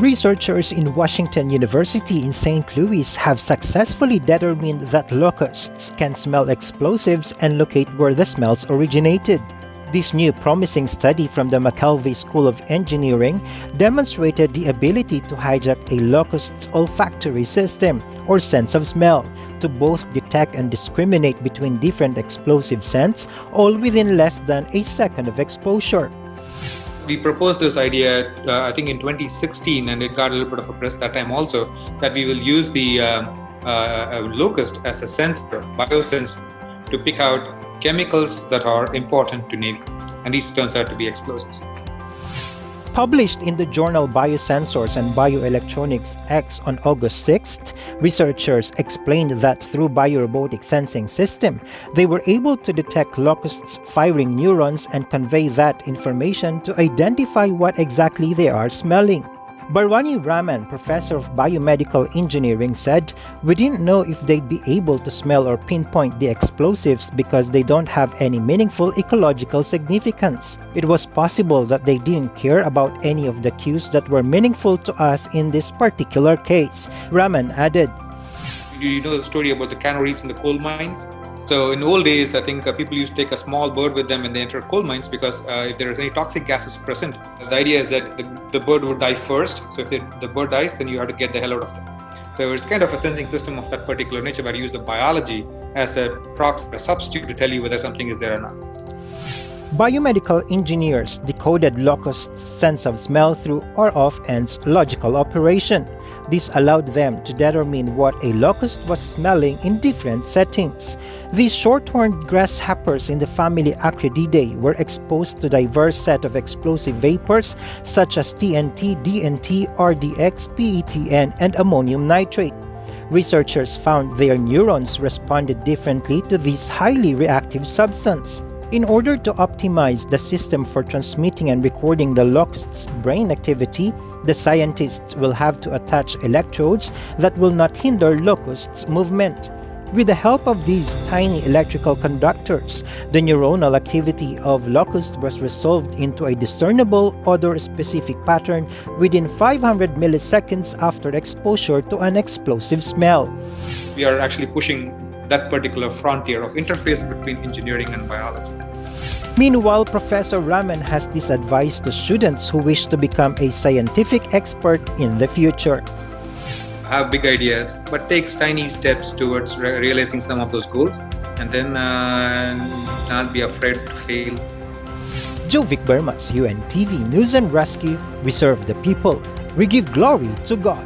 Researchers in Washington University in St. Louis have successfully determined that locusts can smell explosives and locate where the smells originated. This new promising study from the McKelvey School of Engineering demonstrated the ability to hijack a locust's olfactory system, or sense of smell, to both detect and discriminate between different explosive scents, all within less than a second of exposure. We proposed this idea, I think in 2016, and it got a little bit of a press that time also, that we will use the locust as a sensor, biosensor, to pick out chemicals that are important to nature, and these turns out to be explosives. Published in the journal Biosensors and Bioelectronics X on August 6th, researchers explained that through biorobotic sensing system, they were able to detect locusts firing neurons and convey that information to identify what exactly they are smelling. Barwani Raman, professor of biomedical engineering, said, "We didn't know if they'd be able to smell or pinpoint the explosives because they don't have any meaningful ecological significance. It was possible that they didn't care about any of the cues that were meaningful to us in this particular case," Raman added. You know the story about the canaries in the coal mines? So in old days, I think people used to take a small bird with them when they enter coal mines because if there is any toxic gases present, the idea is that the bird would die first. So if the bird dies, then you have to get the hell out of them. So it's kind of a sensing system of that particular nature where you use the biology as a proxy, a substitute to tell you whether something is there or not. Biomedical engineers decoded locust's sense of smell through or-of-ends logical operation. This allowed them to determine what a locust was smelling in different settings. These short-horned grasshoppers in the family Acrididae were exposed to a diverse set of explosive vapors such as TNT, DNT, RDX, PETN, and ammonium nitrate. Researchers found their neurons responded differently to this highly reactive substance. In order to optimize the system for transmitting and recording the locust's brain activity, the scientists will have to attach electrodes that will not hinder locust's movement. With the help of these tiny electrical conductors, the neuronal activity of locust was resolved into a discernible odor-specific pattern within 500 milliseconds after exposure to an explosive smell. We are actually pushing that particular frontier of interface between engineering and biology. Meanwhile, Professor Raman has this advice to students who wish to become a scientific expert in the future. Have big ideas, but take tiny steps towards realizing some of those goals, and then not be afraid to fail. Jovic Bermas, UNTV News and Rescue. We serve the people. We give glory to God.